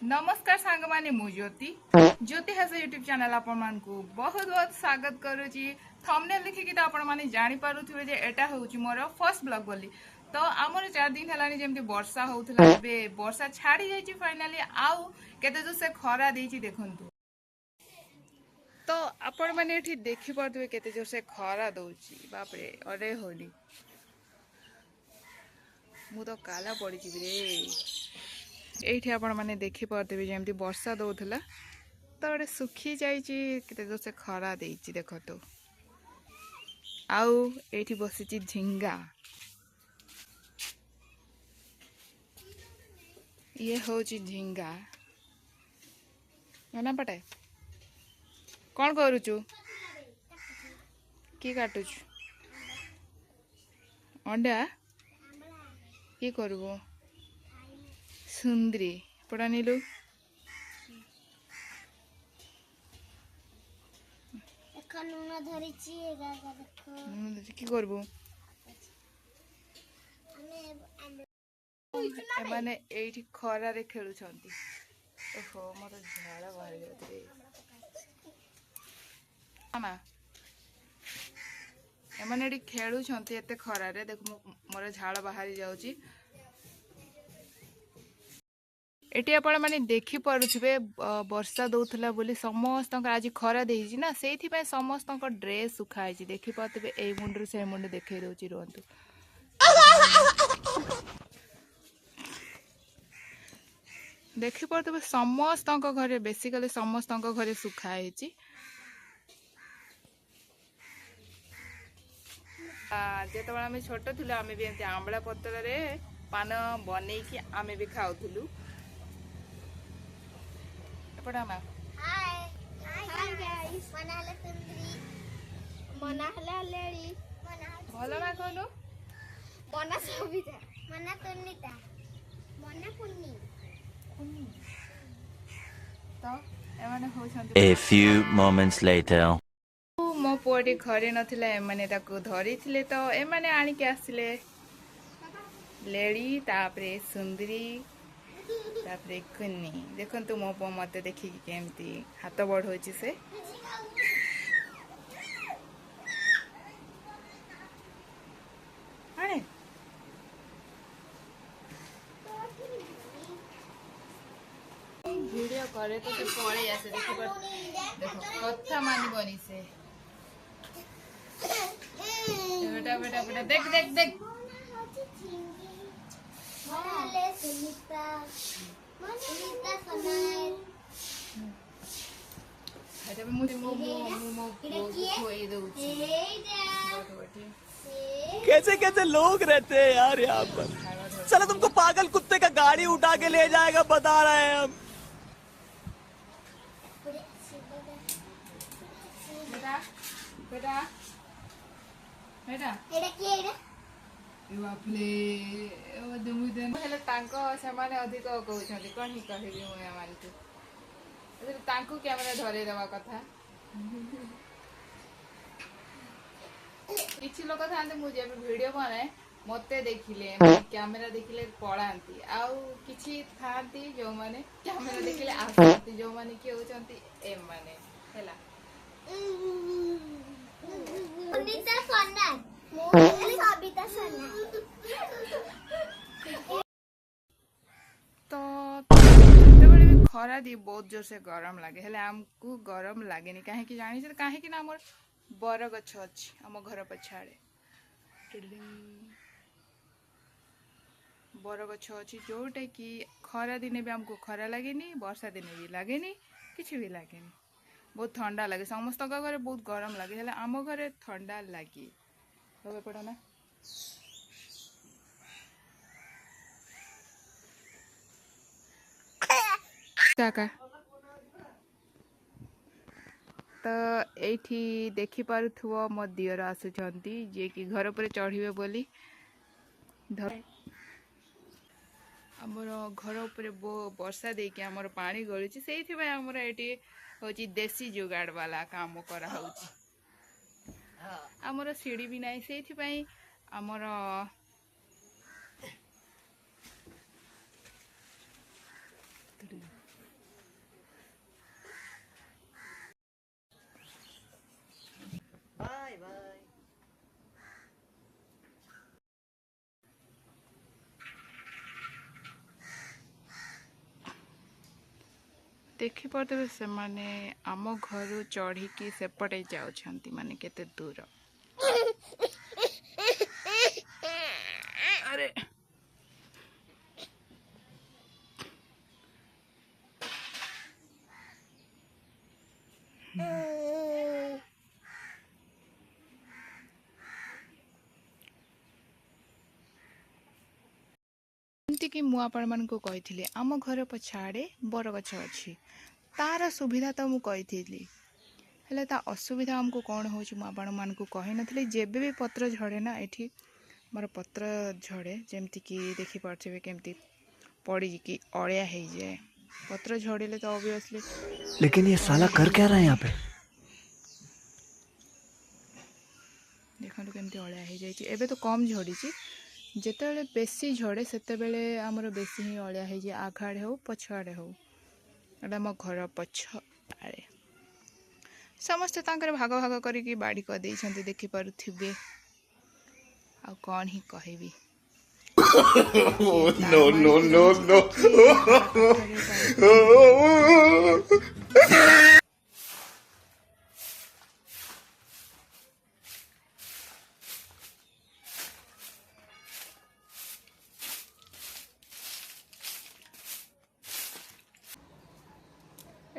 नमस्कार सांग माने मु ज्योति हास यूट्यूब चैनल आपण मान को बहुत बहुत स्वागत करूची। थंबनेल देखि कि आपण माने जानि पारुथिबे जे एटा होउची मोर फर्स्ट ब्लॉग बोली। तो आमर 4 दिन हेलानी जेमति वर्षा होउथला बे वर्षा छाड़ी जाईची फाइनली आउ केते जो से खरा देईची देखंतु। तो आपण माने एठी देखि पारुथिबे केते जो से खरा दउची बाप रे अरे होली मु तो काला पड़ी रे। एठी आपण माने देखि पारुथिबे जेमति वर्षा दउथला तो एटे सुखी जाईची केते जो से खरा देईची देखतो। आउ एठी बसिची झिंगा ये होची झिंगा ना पटे कौन करूचु कि काटुचु अंडा कि करबो सुंदरी पड़ा नीलू कि करबो एमाने एठी खरा रे खेलुछंती। ओहो मोर झाड़ा बाहर जात रे मामा एमाने एठी खेलुछंती एते खरा रे देख मोर झाड़ा बाहर जाउची। एटी आपण माने देखि परुथिबे वर्षा दउथला बोली समस्त आज खरा देइची ना सेथि पे समस्त ड्रेस सुखाइची देखि पातबे ए मुंडर से मुंड देखै दउची रहंतु। देखि पातबे समस्त घरे बेसिकली समस्त घरे सुखाइची। जेतबे आमे छोट थिलु आमे भी एमति आंबळा पत्र रे पान बनै कि आमे भी खाउथुलु। पड़ामा हाय हाय गाइस मना हले सुंदरी मना हले लेडी मना भलो ना कोनु मना सबिता मना तन्निता मना कुन्नी तो एमाने हो छंती। A few moments later मो पोडी घरे नथिला एमाने ताको धरी थिले तो एमाने आनी के आसिले लेडी तापरे सुंदरी तापरे कुन्नी देखंतु मो पो मते देखि केमती हाथ बड़ होची से आने वीडियो करे तो से पळे आसे देखि पर देखो कथा मानी बनी से बेटा बेटा बेटा देख देख देख मनाले सुनीता सुनीता सनाय अरे मुझे मो खोई दूची कैसे कैसे लोग रहते हैं यार यहाँ पर। चलो तुमको पागल कुत्ते का गाड़ी उठा के ले जाएगा बता रहे हैं हम। बेटा बेटा बेटा एटा की एटा बापले ओ दमुदन हेले तांको समान अधिक कहउछंती कहि कहबी मोया मानतु अरे तांको कैमरा धरे देवा कथा किछि लोक थांते मु जे वीडियो बनाए मते देखिले कैमरा देखिले पळांती आउ किछि थांती जो माने कैमरा देखिले आसंती जो माने के होचंती ए माने हेला सुनीता सोना मोहली सबिता सोना तो जेतेबेले भी खरा दी बहुत जोर से गरम लागे हेले हमको गरम लागेनी काहे कि जानि छ काहे कि ना हमर बर गछ अछि हम घर पछाड़े बर गछ अछि जोटे कि खरा दिने भी हमको खरा लागेनी वर्षा दिने भी लागेनी किछि भी लागेनी बहुत ठंडा लगे समस्त घरे बहुत गरम लगे हेले आम घरे ठंडा लगे होबे पड़ो ना काका तो एठी देखि पारुथुव मो दियर आसुचंती जे कि घर पर चढ़िबे बोली हमर घर ऊपर वर्षा देके हमर पानी गळुची सेहि में हमर एटी होची देसी जुगाड़ वाला काम करा होची हमर सीढ़ी भी नाही सेहि में हमर बाय बाय। ଦେଖିପାରୁଥିବେ ସେମାନେ ଆମ ଘରୁ ଚଢ଼ିକି ସେପଟେ ଯାଉଛନ୍ତି, ମାନେ କେତେ ଦୂର। ଆରେ ଯେମିତିକି ମୁଁ ଆପଣମାନଙ୍କୁ କହିଥିଲି ଆମ ଘର ପଛଆଡ଼େ ବରଗଛ ଅଛି, ତାର ସୁବିଧା ତ ମୁଁ କହିଥିଲି, ହେଲେ ତା ଅସୁବିଧା ଆମକୁ କ'ଣ ହେଉଛି ମୁଁ ଆପଣମାନଙ୍କୁ କହିନଥିଲି। ଯେବେ ବି ପତ୍ର ଝଡ଼େ ନା, ଏଠି ମୋର ପତ୍ର ଝଡ଼େ, ଯେମିତିକି ଦେଖିପାରୁଥିବେ କେମିତି ପଡ଼ିକି ଅଳିଆ ହେଇଯାଏ। ପତ୍ର ଝଡ଼ିଲେ ତ ଅବଭିୟସଲି लेकिन ये साला कर क्या रहा है यहाँ पे? ଦେଖନ୍ତୁ କେମିତି ଅଳିଆ ହେଇଯାଇଛି। ଏବେ ତ କମ୍ ଝଡ଼ିଛି, ଯେତେବେଳେ ବେଶୀ ଝଡ଼େ ସେତେବେଳେ ଆମର ବେଶୀ ହିଁ ଅଳିଆ ହେଇଯାଏ, ଆଘାଡ଼େ ହେଉ ପଛଆଡ଼େ ହେଉ। ଏଇଟା ମୋ ଘର ପଛ ଆଡ଼େ ସମସ୍ତେ ତାଙ୍କର ଭାଗ ଭାଗ କରିକି ବାଡ଼ି କରିଦେଇଛନ୍ତି, ଦେଖିପାରୁଥିବେ। ଆଉ କ'ଣ ହିଁ କହିବି। No, no, no, no.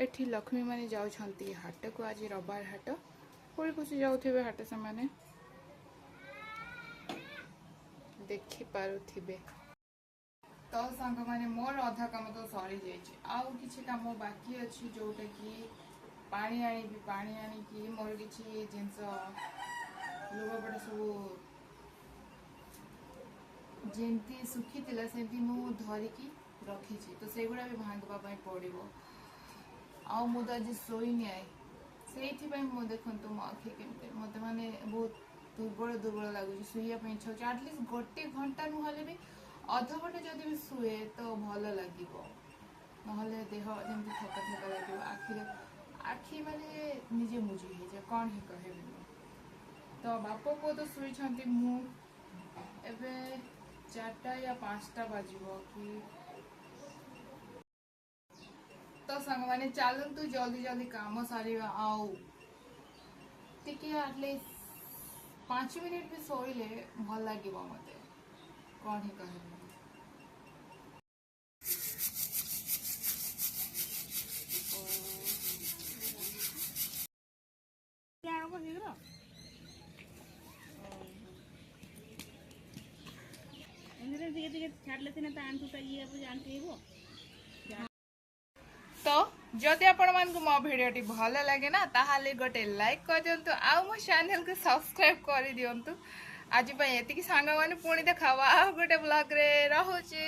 ଏଠି ଲକ୍ଷ୍ମୀମାନେ ଯାଉଛନ୍ତି ହାଟକୁ, ଆଜି ରବିବାର ହାଟ, କୋଳି ଖୁସି ଯାଉଥିବେ ହାଟ, ସେମାନେ ଦେଖିପାରୁଥିବେ। ତ ସାଙ୍ଗମାନେ ମୋର ଅଧା କାମ ତ ସରିଯାଇଛି, ଆଉ କିଛି କାମ ବାକି ଅଛି, ଯୋଉଟାକି ପାଣି ଆଣିବି। ପାଣି ଆଣିକି ମୋର କିଛି ଜିନିଷ ଲୁଗାପଟା ସବୁ ଯେମିତି ଶୁଖିଥିଲା ସେମିତି ମୁଁ ଧରିକି ରଖିଛି, ତ ସେଗୁଡ଼ା ବି ଭାଙ୍ଗିବା ପାଇଁ ପଡ଼ିବ। ଆଉ ମୁଁ ତ ଆଜି ଶୋଇନି, ସେଇଥିପାଇଁ ମୁଁ ଦେଖନ୍ତୁ ମୋ ଆଖି କେମିତି ମୋତେ ମାନେ ବହୁତ ଦୁର୍ବଳ ଲାଗୁଛି, ଶୋଇବା ପାଇଁ ଇଚ୍ଛା ହେଉଛି। ଆଟଲିଷ୍ଟ ଗୋଟେ ଘଣ୍ଟା ନହେଲେ ବି ଅଧଘଣ୍ଟା ଯଦି ବି ଶୁଏ ତ ଭଲ ଲାଗିବ, ନହେଲେ ଦେହ ଯେମିତି ଥକା ଲାଗିବ, ଆଖି ମାନେ ନିଜେ ମୁଜି ହେଇଯାଏ, କ'ଣ ହିଁ କହିବି ମୁଁ। ତ ବାପ ପୁଅ ତ ଶୋଇଛନ୍ତି, ମୁଁ ଏବେ 4ଟା ୟା 5ଟା ବାଜିବ କି, ତ ସାଙ୍ଗମାନେ ଚାଲନ୍ତୁ ଜଲ୍ଦି କାମ ସାରିବା। ଆଉ ଟିକେ ଆଟଲିଷ୍ଟ 5 ମିନିଟ୍ ବି ଶୋଇଲେ ଭଲ ଲାଗିବ ମୋତେ, କ'ଣ ହିଁ କହିବି। ତ ଯଦି ଆପଣମାନଙ୍କୁ ମୋ ଭିଡ଼ିଓଟି ଭଲ ଲାଗେ ନା, ତାହେଲେ ଗୋଟେ ଲାଇକ୍ କରିଦିଅନ୍ତୁ, ଆଉ ମୋ ଚ୍ୟାନେଲକୁ ସବସ୍କ୍ରାଇବ୍ କରିଦିଅନ୍ତୁ। ଆଜି ପାଇଁ ଏତିକି ସାଙ୍ଗମାନେ, ପୁଣି ଦେଖାବା ଆଉ ଗୋଟେ ବ୍ଲଗ୍ରେ। ରହୁଛି।